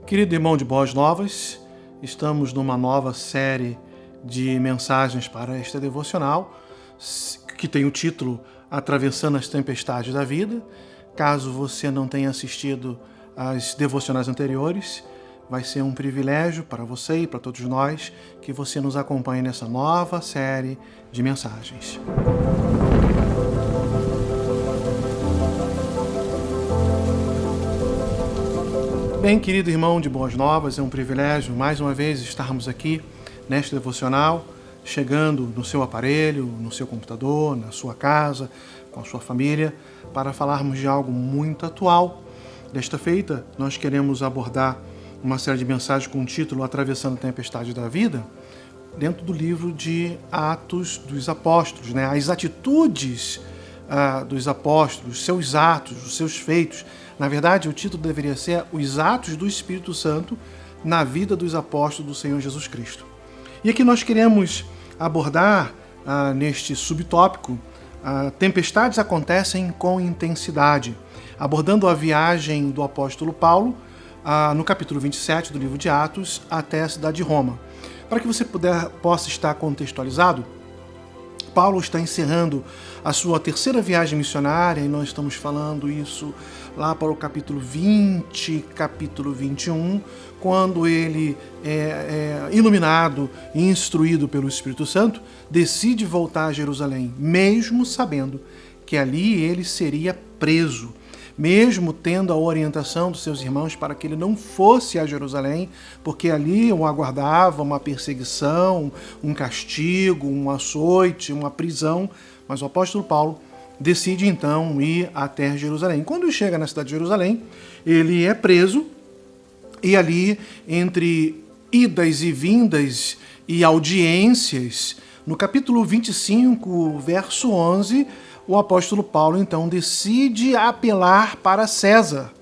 Querido irmão de Boas Novas, estamos numa nova série de mensagens para esta devocional, que tem o título Atravessando as Tempestades da Vida. Caso você não tenha assistido às devocionais anteriores, vai ser um privilégio para você e para todos nós que você nos acompanhe nessa nova série de mensagens. Bem, querido irmão de Boas Novas, é um privilégio mais uma vez estarmos aqui nesta devocional, chegando no seu aparelho, no seu computador, na sua casa, com a sua família, para falarmos de algo muito atual. Desta feita, nós queremos abordar uma série de mensagens com o título Atravessando a Tempestade da Vida, dentro do livro de Atos dos Apóstolos, as atitudes dos apóstolos, seus atos, os seus feitos. Na verdade, o título deveria ser Os Atos do Espírito Santo na vida dos apóstolos do Senhor Jesus Cristo. E aqui nós queremos abordar, neste subtópico, tempestades acontecem com intensidade, abordando a viagem do apóstolo Paulo, no capítulo 27 do livro de Atos, até a cidade de Roma. Para que você possa estar contextualizado, Paulo está encerrando a sua terceira viagem missionária, e nós estamos falando isso lá para o capítulo 20, capítulo 21, quando ele é iluminado e instruído pelo Espírito Santo, decide voltar a Jerusalém, mesmo sabendo que ali ele seria preso, mesmo tendo a orientação dos seus irmãos para que ele não fosse a Jerusalém, porque ali o aguardava uma perseguição, um castigo, um açoite, uma prisão. Mas o apóstolo Paulo decide então ir até Jerusalém. Quando chega na cidade de Jerusalém, ele é preso e ali, entre idas e vindas e audiências, no capítulo 25, verso 11, o apóstolo Paulo, então, decide apelar para César.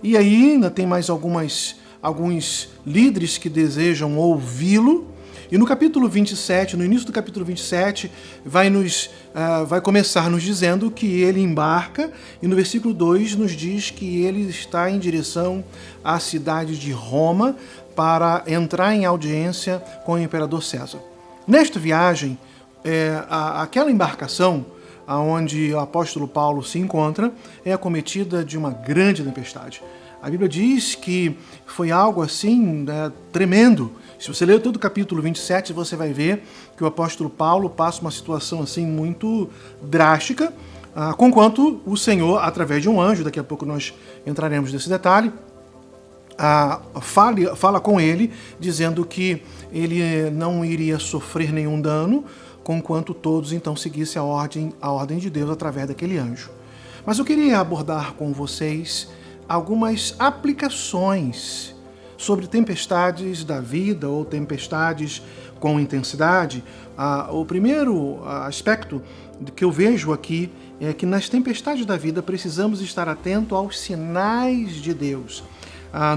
E aí ainda tem mais alguns líderes que desejam ouvi-lo. E no capítulo 27, no início do capítulo 27, vai começar nos dizendo que ele embarca, e no versículo 2 nos diz que ele está em direção à cidade de Roma para entrar em audiência com o imperador César. Nesta viagem, aquela embarcação onde o apóstolo Paulo se encontra é acometida de uma grande tempestade. A Bíblia diz que foi algo assim tremendo. Se você ler todo o capítulo 27, você vai ver que o apóstolo Paulo passa uma situação assim muito drástica, conquanto o Senhor, através de um anjo, daqui a pouco nós entraremos nesse detalhe, fala com ele, dizendo que ele não iria sofrer nenhum dano, conquanto todos então seguissem a ordem de Deus através daquele anjo. Mas eu queria abordar com vocês algumas aplicações sobre tempestades da vida ou tempestades com intensidade. O primeiro aspecto que eu vejo aqui é que nas tempestades da vida precisamos estar atentos aos sinais de Deus.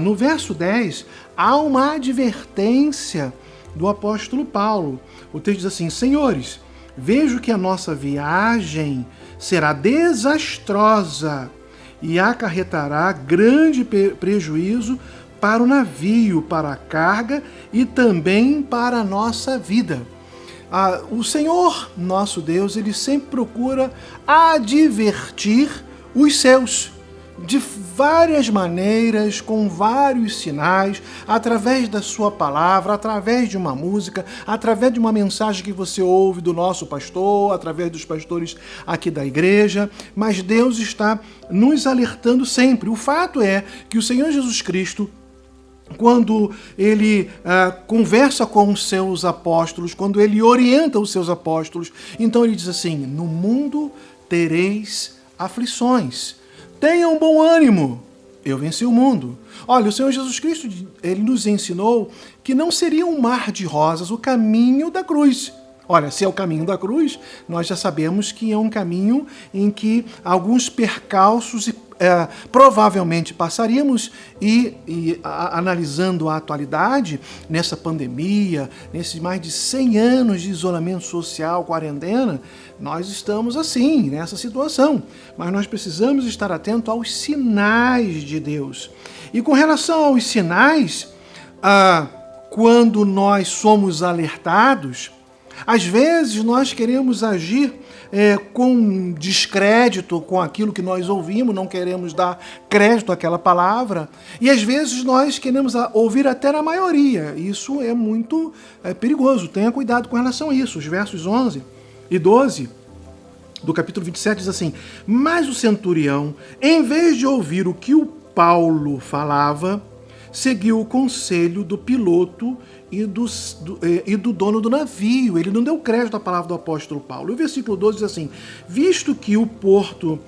No verso 10, há uma advertência do apóstolo Paulo. O texto diz assim: Senhores, vejo que a nossa viagem será desastrosa e acarretará grande prejuízo para o navio, para a carga e também para a nossa vida. O Senhor, nosso Deus, ele sempre procura advertir os seus de várias maneiras, com vários sinais, através da sua palavra, através de uma música, através de uma mensagem que você ouve do nosso pastor, através dos pastores aqui da igreja, mas Deus está nos alertando sempre. O fato é que o Senhor Jesus Cristo, quando ele conversa com os seus apóstolos, quando ele orienta os seus apóstolos, então ele diz assim: no mundo tereis aflições. Tenham bom ânimo, eu venci o mundo. Olha, o Senhor Jesus Cristo, ele nos ensinou que não seria um mar de rosas o caminho da cruz. Olha, se é o caminho da cruz, nós já sabemos que é um caminho em que alguns percalços provavelmente passaríamos analisando a atualidade, nessa pandemia, nesses mais de 100 anos de isolamento social, quarentena, nós estamos assim, nessa situação. Mas nós precisamos estar atentos aos sinais de Deus. E com relação aos sinais, quando nós somos alertados, às vezes nós queremos agir com descrédito com aquilo que nós ouvimos, não queremos dar crédito àquela palavra, e às vezes nós queremos ouvir até na maioria. Isso é muito perigoso, tenha cuidado com relação a isso. Os versos 11 e 12 do capítulo 27 diz assim: mas o centurião, em vez de ouvir o que o Paulo falava, seguiu o conselho do piloto e do dono do navio. Ele não deu crédito à palavra do apóstolo Paulo. E o versículo 12 diz assim: visto que o porto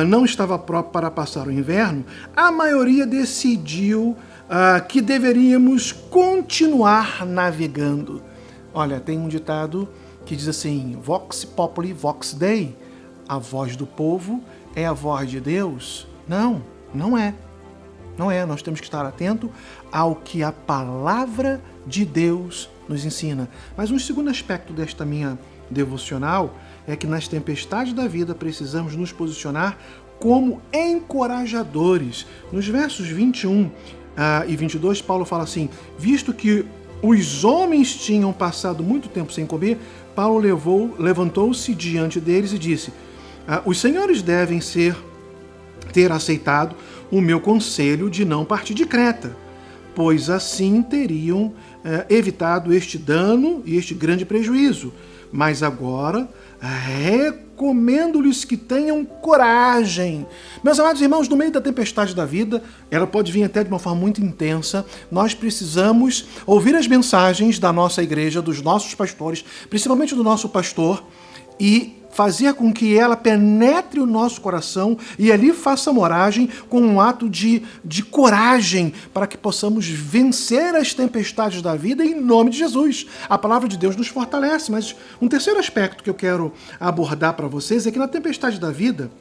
não estava próprio para passar o inverno, a maioria decidiu que deveríamos continuar navegando. Olha, tem um ditado que diz assim: vox populi vox Dei, a voz do povo é a voz de Deus. Não, não é. Não é, nós temos que estar atento ao que a palavra de Deus nos ensina. Mas um segundo aspecto desta minha devocional é que nas tempestades da vida precisamos nos posicionar como encorajadores. Nos versos 21 e 22, Paulo fala assim: visto que os homens tinham passado muito tempo sem comer, Paulo levantou-se diante deles e disse: os senhores devem ter aceitado o meu conselho de não partir de Creta, pois assim teriam evitado este dano e este grande prejuízo. Mas agora recomendo-lhes que tenham coragem. Meus amados irmãos, no meio da tempestade da vida, ela pode vir até de uma forma muito intensa, nós precisamos ouvir as mensagens da nossa igreja, dos nossos pastores, principalmente do nosso pastor, e fazer com que ela penetre o nosso coração e ali faça moragem com um ato de coragem para que possamos vencer as tempestades da vida em nome de Jesus. A palavra de Deus nos fortalece, mas um terceiro aspecto que eu quero abordar para vocês é que na tempestade da vida,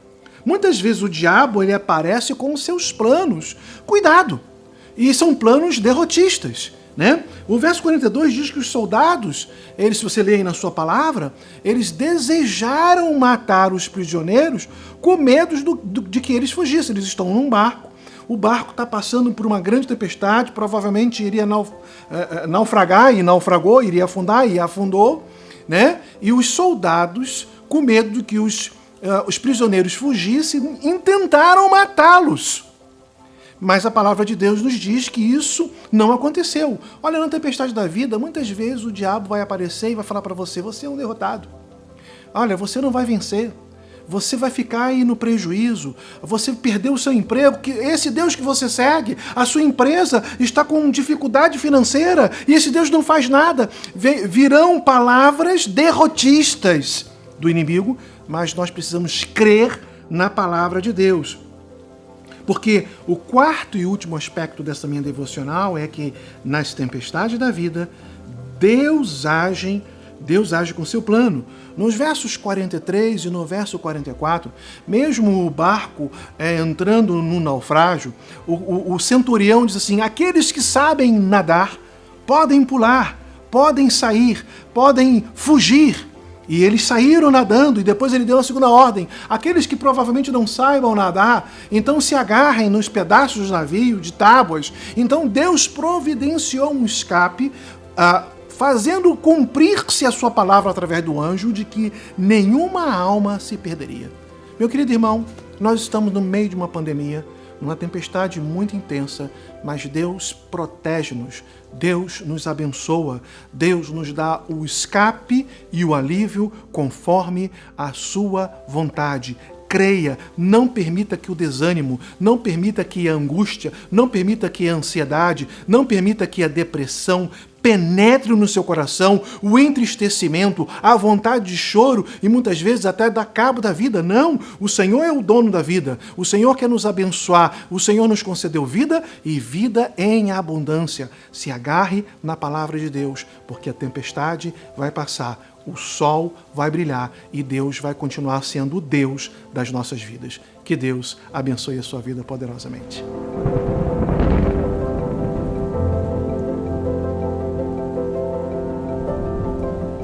muitas vezes o diabo ele aparece com os seus planos. Cuidado! E são planos derrotistas. Né? O verso 42 diz que os soldados, se você ler aí na sua palavra, eles desejaram matar os prisioneiros com medo de que eles fugissem. Eles estão num barco, o barco está passando por uma grande tempestade, provavelmente iria naufragar, e naufragou, iria afundar, e afundou, né? E os soldados, com medo de que os prisioneiros fugissem, intentaram matá-los. Mas a palavra de Deus nos diz que isso não aconteceu. Olha, na tempestade da vida, muitas vezes o diabo vai aparecer e vai falar para você: você é um derrotado. Olha, você não vai vencer. Você vai ficar aí no prejuízo. Você perdeu o seu emprego. Esse Deus que você segue, a sua empresa está com dificuldade financeira e esse Deus não faz nada. Virão palavras derrotistas do inimigo, mas nós precisamos crer na palavra de Deus. Porque o quarto e último aspecto dessa minha devocional é que nas tempestades da vida, Deus age com seu plano. Nos versos 43 e no verso 44, mesmo o barco entrando no naufrágio, o centurião diz assim: aqueles que sabem nadar podem pular, podem sair, podem fugir. E eles saíram nadando, e depois ele deu a segunda ordem: aqueles que provavelmente não saibam nadar, então se agarrem nos pedaços do navio, de tábuas. Então Deus providenciou um escape, fazendo cumprir-se a sua palavra através do anjo, de que nenhuma alma se perderia. Meu querido irmão, nós estamos no meio de uma pandemia, numa tempestade muito intensa, mas Deus protege-nos, Deus nos abençoa, Deus nos dá o escape e o alívio conforme a sua vontade. Creia, não permita que o desânimo, não permita que a angústia, não permita que a ansiedade, não permita que a depressão penetre no seu coração, o entristecimento, a vontade de choro e muitas vezes até dar cabo da vida. Não, o Senhor é o dono da vida, o Senhor quer nos abençoar, o Senhor nos concedeu vida e vida em abundância. Se agarre na palavra de Deus, porque a tempestade vai passar. o sol vai brilhar e Deus vai continuar sendo o Deus das nossas vidas. Que Deus abençoe a sua vida poderosamente.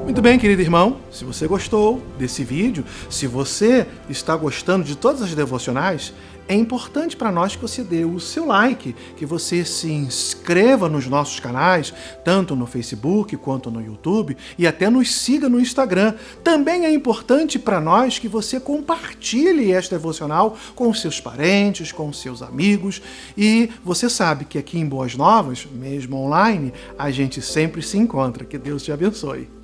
Muito bem, querido irmão, se você gostou desse vídeo, se você está gostando de todas as devocionais, é importante para nós que você dê o seu like, que você se inscreva nos nossos canais, tanto no Facebook quanto no YouTube, e até nos siga no Instagram. Também é importante para nós que você compartilhe esta devocional com seus parentes, com seus amigos, e você sabe que aqui em Boas Novas, mesmo online, a gente sempre se encontra. Que Deus te abençoe.